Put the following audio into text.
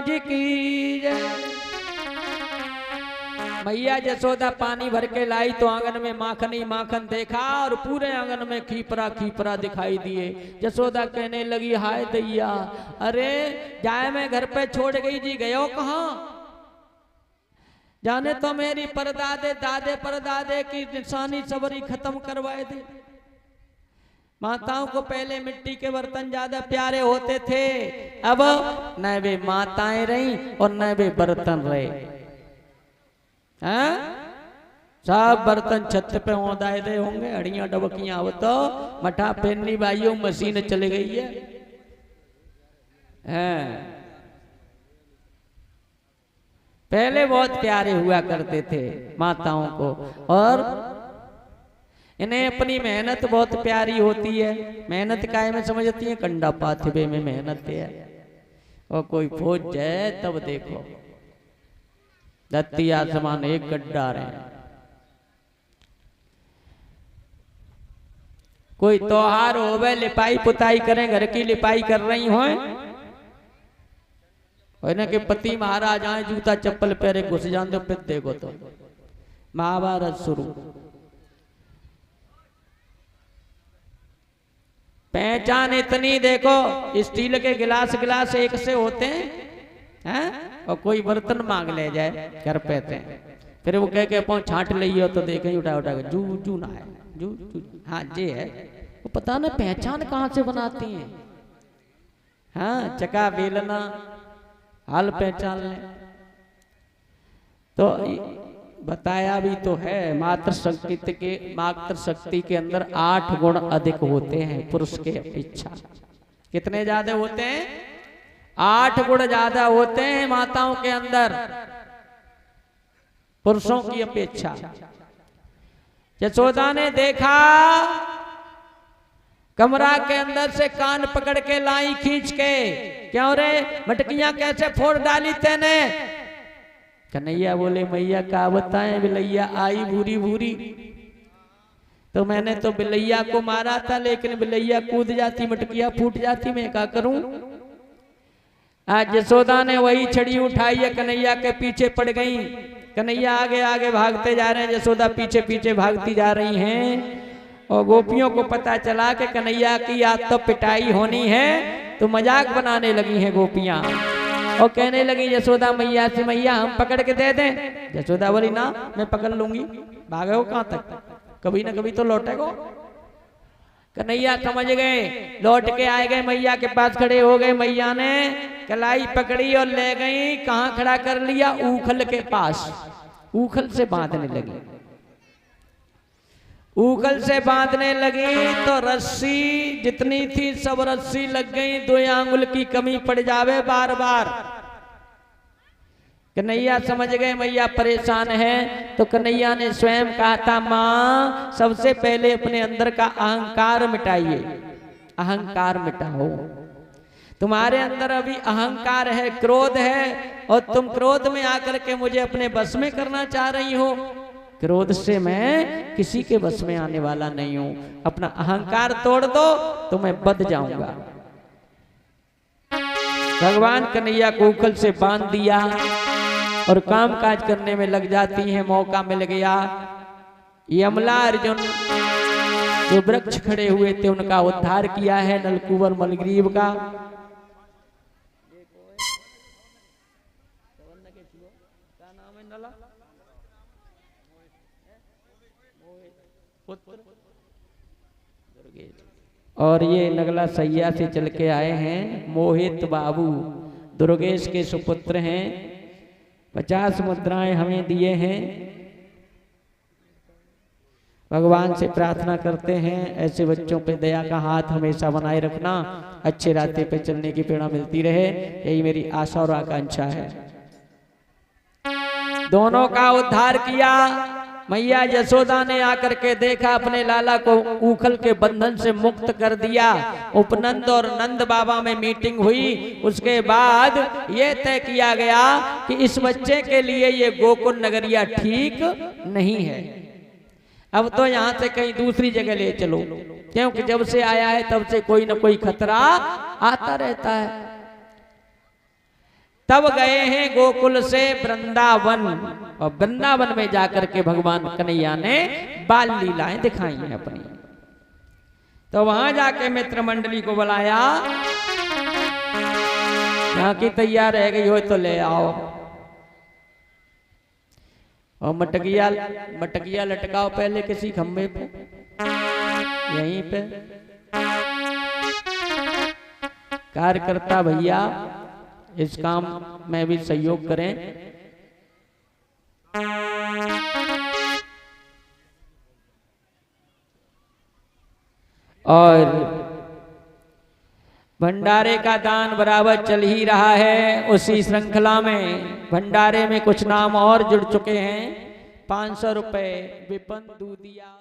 महाराज की जय। मैया जसोदा पानी भर के लाई तो आंगन में माखन ही माखन देखा और पूरे आंगन में खीपरा खीपरा दिखाई दिए। जसोदा कहने लगी हाय दैया, अरे जाए मैं घर पे छोड़ गई जी, गयो कहाँ? जाने तो मेरी परदादे दादे परदादे की निशानी सबरी खत्म करवाए थे। माताओं को पहले मिट्टी के बर्तन ज्यादा प्यारे होते थे, अब न वे माताएं रही और न वे बर्तन रहे। हैं? सब बर्तन छत पे औंधाए दे होंगे, अड़ियां डबकियां। अब तो मठा पहननी भाइयों मशीन चल गई है। पहले बहुत प्यारे हुआ करते थे माताओं को, और इन्हें अपनी मेहनत बहुत प्यारी होती है। मेहनत काहे में समझती है? कंडा पाथवे में मेहनत है। और कोई फौज जाए तब देखो धरती आसमान एक गड्ढा रहे। कोई त्योहार होवे, लिपाई पुताई करें, घर की लिपाई कर रही हो, के पति महाराज आए जूता चप्पल पहरे घुस जाते, फिर देखो तो महाभारत शुरू। पहचान इतनी देखो, स्टील के गिलास गिलास एक से होते हैं, और कोई बर्तन मांग ले जाए घर पे थे, फिर वो कह के पहुंच छाट लियो तो देखें उठा उठा के जू जू ना है जू जू, हाँ जे है। वो पता ना पहचान कहाँ से बनाती हैं। हाँ, चका बेलना हाल पहचान ले। तो बताया भी तो है, मातृ शक्ति के अंदर 8 गुण अधिक होते हैं पुरुष के अपेक्षा। कितने ज्यादा होते हैं? 8 गुण ज्यादा होते हैं माताओं के अंदर पुरुषों की अपेक्षा। यशोदा ने देखा, कमरा के अंदर से कान पकड़ के लाई खींच के, क्यों रे मटकियां कैसे फोड़ डाली तेने? कन्हैया बोले मैया क्या बताएं, बिलैया आई भूरी भूरी, तो मैंने तो बिलैया को मारा था, लेकिन बिलैया कूद जाती मटकियां फूट जाती, मैं क्या करूं? आज यशोदा ने वही छड़ी उठाई है, कन्हैया के पीछे पड़ गई। कन्हैया आगे आगे भागते जा रहे हैं, यशोदा पीछे पीछे भागती जा रही हैं। और गोपियों को पता चला कि कन्हैया की आज तो पिटाई होनी है, तो मजाक बनाने लगी हैं गोपियां और कहने लगी यशोदा मैया से, मैया हम पकड़ के दे दें? यशोदा बोली ना, मैं पकड़ लूंगी, भागो कहां तक, कभी ना कभी तो लौटेगो। कन्हैया समझ गए, लौट के आए गए, मैया के पास खड़े हो गए। मैया ने कलाई पकड़ी और ले गई, कहां खड़ा कर लिया? ऊखल के पास। ऊखल से बांधने लगी। ऊखल से बांधने लगी तो रस्सी जितनी थी सब रस्सी लग गई, 2 आंगुल की कमी पड़ जावे बार बार। कन्हैया समझ गए मैया परेशान है, तो कन्हैया ने स्वयं कहा था, मां सबसे पहले अपने अंदर का अहंकार मिटाइए, अहंकार मिटाओ। तुम्हारे अंदर अभी अहंकार है, क्रोध है, और तुम क्रोध में आकर के मुझे अपने बस में करना चाह रही हो। क्रोध से मैं किसी के बस में आने वाला नहीं हूं, अपना अहंकार तोड़ दो तो मैं बद जाऊंगा। भगवान कन्हैया को ऊखल से बांध दिया और काम काज करने में लग जाती हैं। मौका मिल गया, यमला अर्जुन जो वृक्ष खड़े हुए थे उनका उद्धार किया है, नलकुबर मलग्रीव का। और ये नगला सैया से चल के आए हैं मोहित बाबू, दुर्गेश के सुपुत्र हैं। 50 मुद्राएं हमें दिए हैं। भगवान से प्रार्थना करते हैं ऐसे बच्चों पे दया का हाथ हमेशा बनाए रखना, अच्छे रास्ते पे चलने की प्रेरणा मिलती रहे, यही मेरी आशा और आकांक्षा है। दोनों का उद्धार किया। मैया यशोदा ने आकर के देखा, अपने लाला को ऊखल के बंधन से मुक्त कर दिया। उपनंद और नंद बाबा में मीटिंग हुई। उसके बाद ये तय किया गया कि इस बच्चे के लिए ये गोकुल नगरिया ठीक नहीं है, अब तो यहाँ से कहीं दूसरी जगह ले चलो, क्योंकि जब से आया है तब से कोई न कोई खतरा आता रहता है। तब गए हैं गोकुल से वृंदावन, और वृंदावन में जाकर के भगवान कन्हैया ने बाल लीलाएं दिखाई हैं अपनी। तो वहां जाके मित्र मंडली को बुलाया, यहाँ की तैयार रह गई हो तो ले आओ, और मटकिया लटकाओ पहले किसी खंबे पे, यहीं पे। कार्यकर्ता भैया इस काम में भी सहयोग करें। और भंडारे का दान बराबर चल ही रहा है। उसी श्रृंखला में भंडारे में कुछ नाम और जुड़ चुके हैं। 500 रुपए विपिन दूधिया।